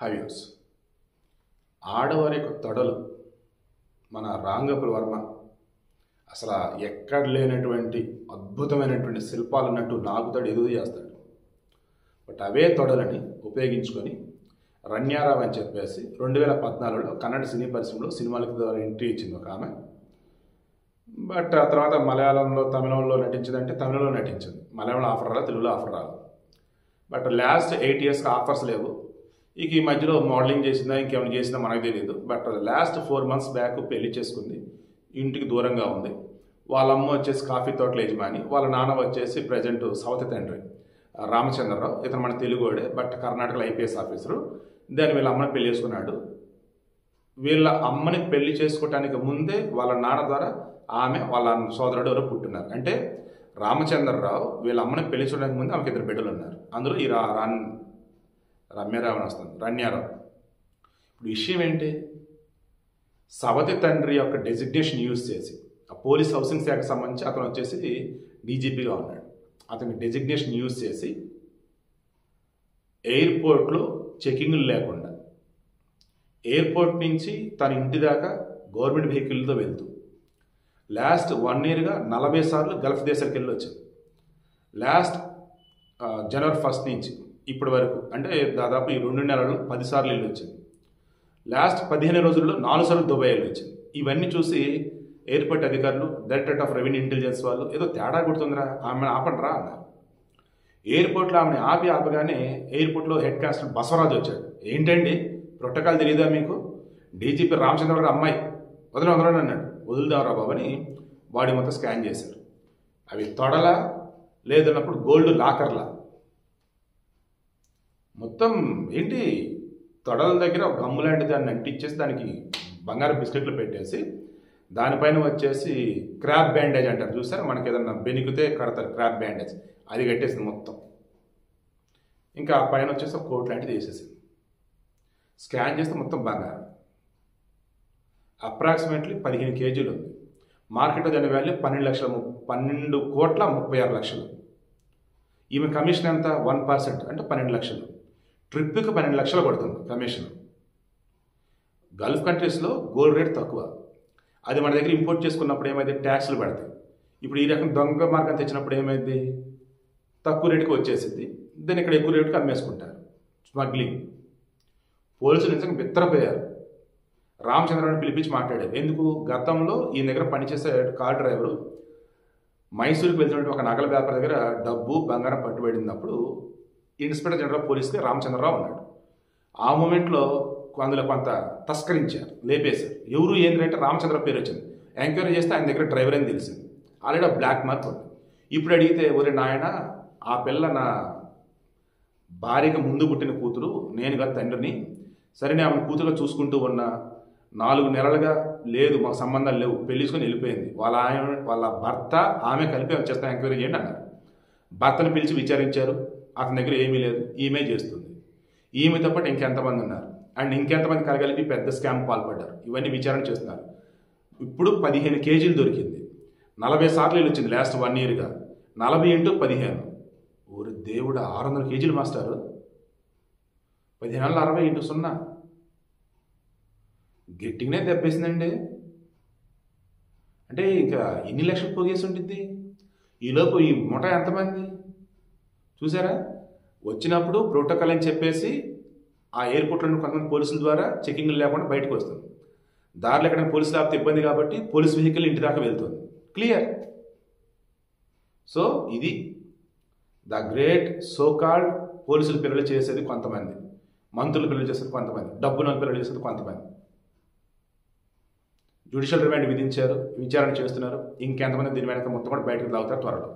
హవ్యూస్ ఆడవారి యొక్క తొడలు మన రాంగపుల వర్మ అసలు ఎక్కడ లేనటువంటి అద్భుతమైనటువంటి శిల్పాలు ఉన్నట్టు నాకుతాడు ఎదుగు చేస్తాడు. బట్ అవే తొడలని ఉపయోగించుకొని రన్యారావు అని చెప్పేసి 2014లో కన్నడ సినీ పరిశ్రమలో సినిమాలకు ద్వారా ఎంట్రీ ఇచ్చింది ఒక ఆమె. బట్ ఆ తర్వాత మలయాళంలో తమిళంలో నటించిందంటే తమిళంలో నటించింది. మలయాళంలో ఆఫర్ రాలేదు, తెలుగులో ఆఫర్ రాలేదు. బట్ లాస్ట్ 8 ఇయర్స్కి ఆఫర్స్ లేవు. ఇక ఈ మధ్యలో మోడలింగ్ చేసిందా ఇంకేమైనా చేసిందా మనకు తెలియదు. బట్ లాస్ట్ 4 months బ్యాక్ పెళ్లి చేసుకుంది. ఇంటికి దూరంగా ఉంది. వాళ్ళ అమ్మ వచ్చేసి కాఫీ తోటల యజమాని, వాళ్ళ నాన్న వచ్చేసి ప్రజెంట్ సవతి తండ్రి రామచంద్రరావు. ఇతను మన తెలుగువాడే, బట్ కర్ణాటకలో ఐపీఎస్ ఆఫీసరు. దాన్ని వీళ్ళ అమ్మని పెళ్లి చేసుకున్నాడు. వీళ్ళ అమ్మని పెళ్లి చేసుకోవటానికి ముందే వాళ్ళ నాన్న ద్వారా ఆమె వాళ్ళ సోదరుడు ఎవరో పుట్టున్నారు. అంటే రామచంద్రరావు వీళ్ళ అమ్మని పెళ్లి చేసుకోవడానికి ముందే ఆమెకి 2 బిడ్డలు ఉన్నారు. అందులో ఈ రమ్యారావు అని వస్తుంది, రన్యారావు. ఇప్పుడు విషయం ఏంటి, సవతి తండ్రి యొక్క డెసిగ్నేషన్ యూజ్ చేసి ఆ పోలీస్ హౌసింగ్ శాఖకు సంబంధించి అతను వచ్చేసి డీజీపీగా ఉన్నాడు. అతని డెసిగ్నేషన్ యూజ్ చేసి ఎయిర్పోర్ట్లో చెకింగ్లు లేకుండా ఎయిర్పోర్ట్ నుంచి తన ఇంటి దాకా గవర్నమెంట్ వెహికల్తో వెళ్తూ లాస్ట్ 1 yearగా 40 సార్లు గల్ఫ్ దేశాలకు వెళ్ళి వచ్చింది. లాస్ట్ January 1st నుంచి ఇప్పటి వరకు అంటే దాదాపు ఈ 2 నెలల్లో 10 సార్లు వెళ్ళి వచ్చింది. లాస్ట్ 15 రోజుల్లో 4 సార్లు దుబాయ్ వెళ్ళి వచ్చింది. ఇవన్నీ చూసి ఎయిర్పోర్ట్ అధికారులు, డైరెక్టరేట్ ఆఫ్ రెవెన్యూ ఇంటెలిజెన్స్ వాళ్ళు ఏదో తేడా కొడుతుందిరా ఆమెను ఆపండిరా అన్నారు. ఎయిర్పోర్ట్లో ఆమెను ఆపగానే ఎయిర్పోర్ట్లో హెడ్ కానిస్టేబుల్ బసవరాజు వచ్చాడు. ఏంటండి ప్రోటోకాల్ తెలియదా మీకు, డీజీపీ రామచంద్ర గారు అమ్మాయి వదలని అన్నాడు. వదులుదాంరా బాబు అని బాడీ మొత్తం స్కాన్ చేశారు. అవి తొడలా లేదన్నప్పుడు గోల్డ్ లాకర్లా మొత్తం ఏంటి తొడల దగ్గర ఒక గమ్ము లాంటి దాన్ని అంటించేసి దానికి బంగారు బిస్కెట్లు పెట్టేసి దానిపైన వచ్చేసి క్రాప్ బ్యాండేజ్ అంటారు చూసారు, మనకి ఏదన్నా బెనికితే కడతారు క్రాప్ బ్యాండేజ్, అది కట్టేసింది మొత్తం. ఇంకా ఆ పైన వచ్చేసి ఒక కోట్ లాంటిది వేసేసింది. స్కాన్ చేస్తే మొత్తం బంగారం. అప్రాక్సిమేట్లీ 15 kgs ఉంది. మార్కెట్లో దాని వాల్యూ 12,36,00,000. ఈమె కమిషన్ ఎంత 1% అంటే 12 లక్షలు. ట్రిప్కి 12 లక్షలు పడుతుంది కమిషన్. గల్ఫ్ కంట్రీస్లో గోల్డ్ రేట్ తక్కువ. అది మన దగ్గర ఇంపోర్ట్ చేసుకున్నప్పుడు ఏమైంది, ట్యాక్స్లు పడతాయి. ఇప్పుడు ఈ రకం దొంగ మార్గం తెచ్చినప్పుడు ఏమైంది, తక్కువ రేటుకి వచ్చేసింది. దాన్ని ఇక్కడ ఎక్కువ రేటుకి అమ్మేసుకుంటారు. స్మగ్లింగ్. పోలీసులు నిజంగా బిత్తరపోయారు. రామచంద్రరావుని పిలిపించి మాట్లాడారు. ఎందుకు, గతంలో ఈ దగ్గర పనిచేసే కార్ డ్రైవరు మైసూరుకి వెళ్తున్నట్టు ఒక నగల వ్యాపారి దగ్గర డబ్బు బంగారం పట్టుబడినప్పుడు ఇన్స్పెక్టర్ జనరల్ ఆఫ్ పోలీస్కి రామచంద్రరావు ఉన్నాడు. ఆ మూమెంట్లో అందులో కొంత తస్కరించారు, లేపేశారు. ఎవరు ఏంటంటే రామచంద్ర పేరు వచ్చింది. ఎంక్వైరీ చేస్తే ఆయన దగ్గర డ్రైవర్ అని తెలిసింది. ఆల్రెడీ బ్లాక్ మార్క్ ఉంది. ఇప్పుడు అడిగితే ఒరే నాయన, ఆ పిల్ల నా భార్యకి ముందు పుట్టిన కూతురు, నేనుగా తండ్రిని. సరే నేను ఆమె కూతురుగా చూసుకుంటూ ఉన్నా, 4 నెలలుగా లేదు, మాకు సంబంధాలు లేవు, పెళ్లిసుకొని వెళ్ళిపోయింది. వాళ్ళ భర్త ఆమె కలిపి వచ్చేస్తా ఎంక్వైరీ చేయండి అన్నారు. భర్తను పిలిచి విచారించారు. అతని దగ్గర ఏమీ లేదు, ఈమె చేస్తుంది. ఈమెతో పాటు ఇంకెంతమంది ఉన్నారు అండ్ ఇంకెంతమంది కలగలిపి పెద్ద స్కామ్ పాల్పడ్డారు. ఇవన్నీ విచారణ చేస్తున్నారు. ఇప్పుడు 15 kgs దొరికింది. 40 సార్లు వచ్చింది లాస్ట్ 1 yearగా. 40 × 15 ఊరి దేవుడు 600 kgs మాస్టారు. 15 60 × 0 గట్టిగానే దెబ్బేసిందండి. అంటే ఇంకా ఎన్ని లక్షలు పోగేసి ఉంటుంది. ఈలోపు ఈ ముఠ ఎంతమంది చూసారా. వచ్చినప్పుడు ప్రోటోకాల్ అని చెప్పేసి ఆ ఎయిర్పోర్ట్లో కొంతమంది పోలీసుల ద్వారా చెకింగ్లు లేకుండా బయటకు వస్తుంది. దారిలో ఎక్కడైనా పోలీసులు ఆపితే ఇబ్బంది కాబట్టి పోలీస్ వెహికల్ ఇంటి దాకా వెళ్తుంది. క్లియర్. సో ఇది ద గ్రేట్ సోకాల్డ్ పోలీసుల పిల్లలు చేసేది కొంతమంది, మంత్రుల పిల్లలు చేసేది కొంతమంది, డబ్బున పిల్లలు చేసేది కొంతమంది. జ్యుడిషియల్ రిమాండ్ విధించారు, విచారణ చేస్తున్నారు. ఇంకెంతమంది దీని వెనక మొత్తం కూడా బయటకు లాగుతారు త్వరలో.